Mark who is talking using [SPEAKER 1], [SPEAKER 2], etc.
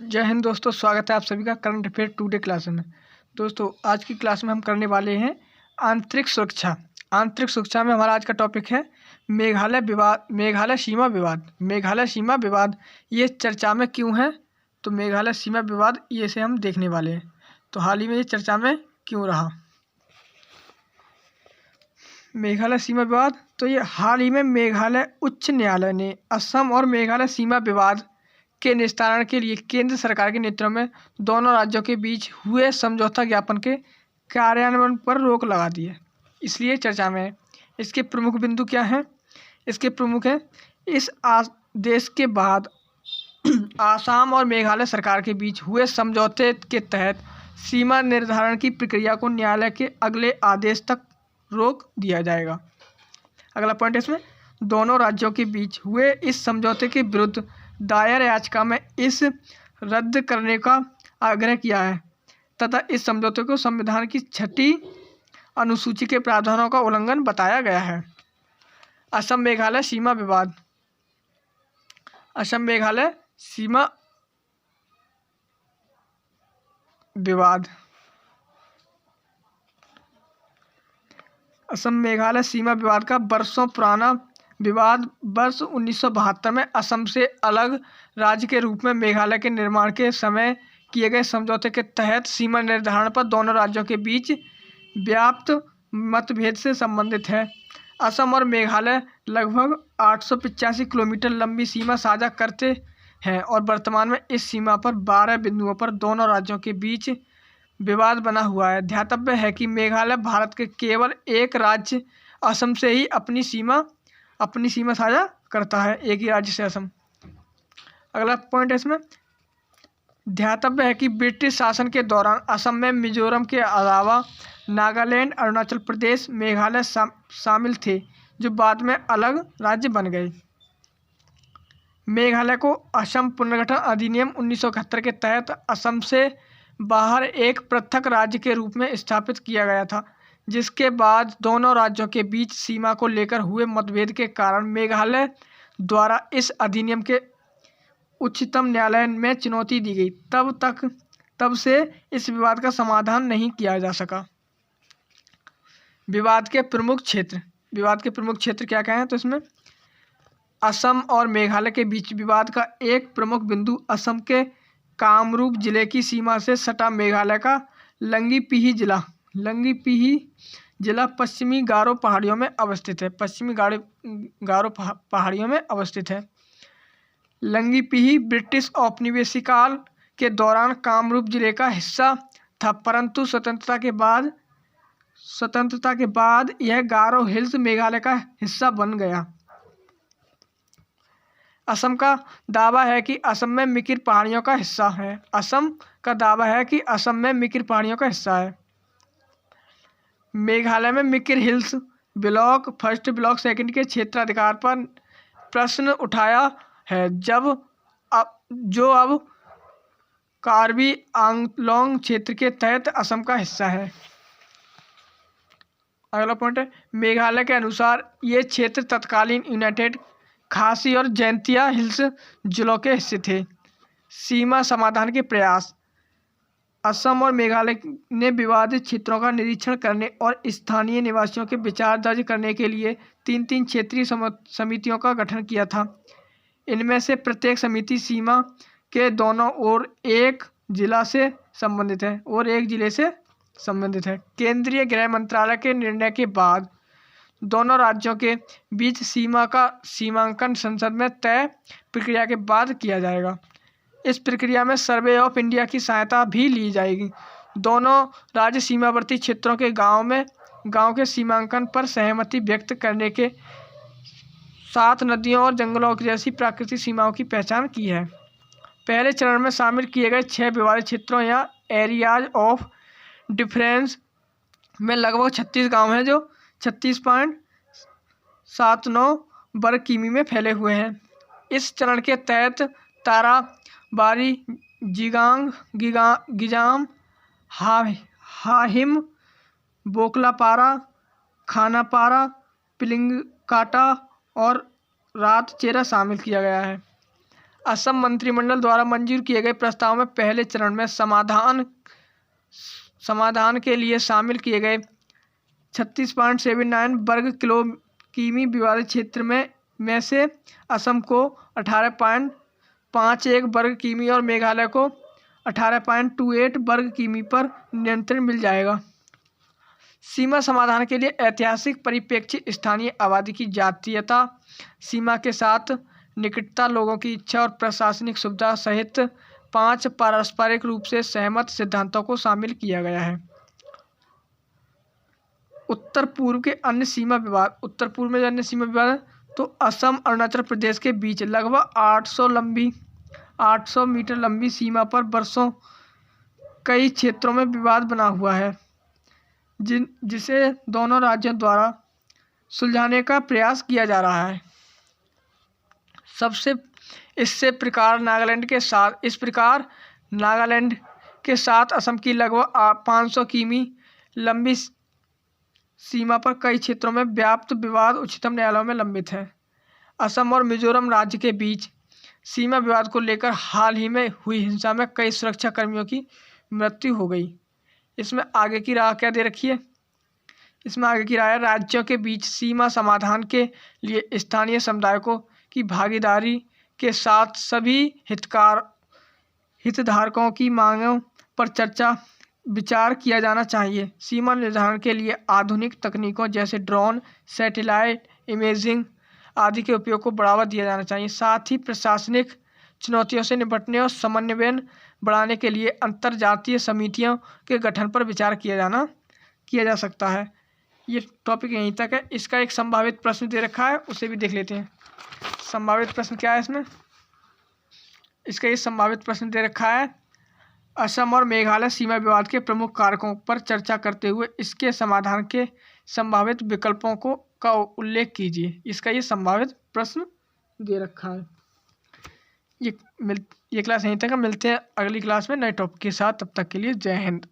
[SPEAKER 1] जय हिंद दोस्तों, स्वागत है आप सभी का करंट अफेयर टुडे क्लास में। दोस्तों, आज की क्लास में हम करने वाले हैं आंतरिक सुरक्षा। आंतरिक सुरक्षा में हमारा आज का टॉपिक है मेघालय विवाद, मेघालय सीमा विवाद। मेघालय सीमा विवाद ये चर्चा में क्यों है? तो मेघालय सीमा विवाद ये से हम देखने वाले हैं। तो हाल ही में ये चर्चा में क्यों रहा मेघालय सीमा विवाद? तो ये हाल ही में मेघालय उच्च न्यायालय ने असम और मेघालय सीमा विवाद के निस्तारण के लिए केंद्र सरकार के नेतृत्व में दोनों राज्यों के बीच हुए समझौता ज्ञापन के कार्यान्वयन पर रोक लगा दी है, इसलिए चर्चा में है। इसके प्रमुख बिंदु क्या हैं? इसके प्रमुख हैं इस आदेश के बाद आसाम और मेघालय सरकार के बीच हुए समझौते के तहत सीमा निर्धारण की प्रक्रिया को न्यायालय के अगले आदेश तक रोक दिया जाएगा। अगला पॉइंट इसमें दोनों राज्यों के बीच हुए इस समझौते के विरुद्ध दायर याचिका में इस रद्द करने का आग्रह किया है तथा इस समझौते को संविधान की 6ठी अनुसूची के प्रावधानों का उल्लंघन बताया गया है। असम मेघालय सीमा विवाद। असम मेघालय सीमा विवाद। असम मेघालय सीमा विवाद का वर्षों पुराना विवाद वर्ष 1972 में असम से अलग राज्य के रूप में मेघालय के निर्माण के समय किए गए समझौते के तहत सीमा निर्धारण पर दोनों राज्यों के बीच व्याप्त मतभेद से संबंधित है। असम और मेघालय लगभग 885 किलोमीटर लंबी सीमा साझा करते हैं और वर्तमान में इस सीमा पर 12 बिंदुओं पर दोनों राज्यों के बीच विवाद बना हुआ है। ध्यातव्य है कि मेघालय भारत के केवल एक राज्य असम से ही अपनी सीमा साझा करता है, एक ही राज्य से असम। अगला पॉइंट है इसमें ध्यातव्य है कि ब्रिटिश शासन के दौरान असम में मिजोरम के अलावा नागालैंड, अरुणाचल प्रदेश, मेघालय शामिल थे, जो बाद में अलग राज्य बन गए। मेघालय को असम पुनर्गठन अधिनियम 1971 के तहत असम से बाहर एक पृथक राज्य के रूप में स्थापित किया गया था, जिसके बाद दोनों राज्यों के बीच सीमा को लेकर हुए मतभेद के कारण मेघालय द्वारा इस अधिनियम के उच्चतम न्यायालय में चुनौती दी गई। तब से इस विवाद का समाधान नहीं किया जा सका। विवाद के प्रमुख क्षेत्र। विवाद के प्रमुख क्षेत्र क्या क्या हैं? तो इसमें असम और मेघालय के बीच विवाद का एक प्रमुख बिंदु असम के कामरूप जिले की सीमा से सटा मेघालय का लंगीपीही जिला पश्चिमी गारो पहाड़ियों में अवस्थित है। पश्चिमी गारो पहाड़ियों में अवस्थित है। लंगीपीही ब्रिटिश औपनिवेशिक काल के दौरान कामरूप जिले का हिस्सा था, परंतु स्वतंत्रता के बाद यह गारो हिल्स मेघालय का हिस्सा बन गया। असम का दावा है कि असम में मिकिर पहाड़ियों का हिस्सा है। असम का दावा है कि असम में मिकिर पहाड़ियों का हिस्सा है। मेघालय में Mikir hills block first, block second के क्षेत्राधिकार पर प्रश्न उठाया है, जो अब कार्बी आंगलोंग क्षेत्र के तहत असम का हिस्सा है। अगला पॉइंट है मेघालय के अनुसार ये क्षेत्र तत्कालीन यूनाइटेड खासी और जैंतिया हिल्स जिलों के हिस्से थे। सीमा समाधान के प्रयास। असम और मेघालय ने विवादित क्षेत्रों का निरीक्षण करने और स्थानीय निवासियों के विचार दर्ज करने के लिए 3 क्षेत्रीय समितियों का गठन किया था। इनमें से प्रत्येक समिति सीमा के दोनों ओर एक जिले से संबंधित है। केंद्रीय गृह मंत्रालय के निर्णय के बाद दोनों राज्यों के बीच सीमा का सीमांकन संसद में तय प्रक्रिया के बाद किया जाएगा। इस प्रक्रिया में सर्वे ऑफ इंडिया की सहायता भी ली जाएगी। दोनों राज्य सीमावर्ती क्षेत्रों के गांव के सीमांकन पर सहमति व्यक्त करने के साथ नदियों और जंगलों जैसी प्राकृतिक सीमाओं की पहचान की है। पहले चरण में शामिल किए गए 6 विवादित क्षेत्रों या एरियाज ऑफ डिफरेंस में लगभग 36 गांव हैं, जो 36.79 वर्ग किमी में फैले हुए हैं। इस चरण के तहत तारा बारी, गिजाम, हाहिम, बोकलापारा, खानापारा, पिलिंगकाटा और रातचेरा शामिल किया गया है। असम मंत्रिमंडल द्वारा मंजूर किए गए प्रस्ताव में पहले चरण में समाधान के लिए शामिल किए गए 36.79 वर्ग किमी विवादित क्षेत्र में से असम को 18.51 वर्ग किमी और मेघालय को 18.28 वर्ग किमी पर नियंत्रण मिल जाएगा। सीमा समाधान के लिए ऐतिहासिक परिप्रेक्ष्य, स्थानीय आबादी की जातीयता, सीमा के साथ निकटता, लोगों की इच्छा और प्रशासनिक सुविधा सहित 5 पारस्परिक रूप से सहमत सिद्धांतों को शामिल किया गया है। उत्तर पूर्व के अन्य सीमा विवाद। उत्तर पूर्व में जो अन्य सीमा विवाद है तो असम अरुणाचल प्रदेश के बीच लगभग 800 मीटर लंबी सीमा पर वर्षों कई क्षेत्रों में विवाद बना हुआ है, जिसे दोनों राज्यों द्वारा सुलझाने का प्रयास किया जा रहा है। इस प्रकार नागालैंड के साथ असम की लगभग 500 किमी लंबी सीमा पर कई क्षेत्रों में व्याप्त विवाद उच्चतम न्यायालयों में लंबित है। असम और मिजोरम राज्य के बीच सीमा विवाद को लेकर हाल ही में हुई हिंसा में कई सुरक्षा कर्मियों की मृत्यु हो गई। इसमें आगे की राह क्या दे रखी है? इसमें आगे की राह है, राज्यों के बीच सीमा समाधान के लिए स्थानीय समुदायों की भागीदारी के साथ सभी हितधारकों की मांगों पर विचार किया जाना चाहिए। सीमा निर्धारण के लिए आधुनिक तकनीकों जैसे ड्रोन, सैटेलाइट इमेजिंग आदि के उपयोग को बढ़ावा दिया जाना चाहिए। साथ ही प्रशासनिक चुनौतियों से निपटने और समन्वय बढ़ाने के लिए अंतर्जातीय समितियों के गठन पर विचार किया जा सकता है। ये टॉपिक यहीं तक है। इसका एक संभावित प्रश्न दे रखा है, उसे भी देख लेते हैं। संभावित प्रश्न क्या है इसमें? इसका ये संभावित प्रश्न दे रखा है, असम और मेघालय सीमा विवाद के प्रमुख कारकों पर चर्चा करते हुए इसके समाधान के संभावित विकल्पों का उल्लेख कीजिए। इसका ये संभावित प्रश्न दे रखा है। ये क्लास यहीं तक है। मिलते हैं अगली क्लास में नए टॉपिक के साथ। तब तक के लिए जय हिंद।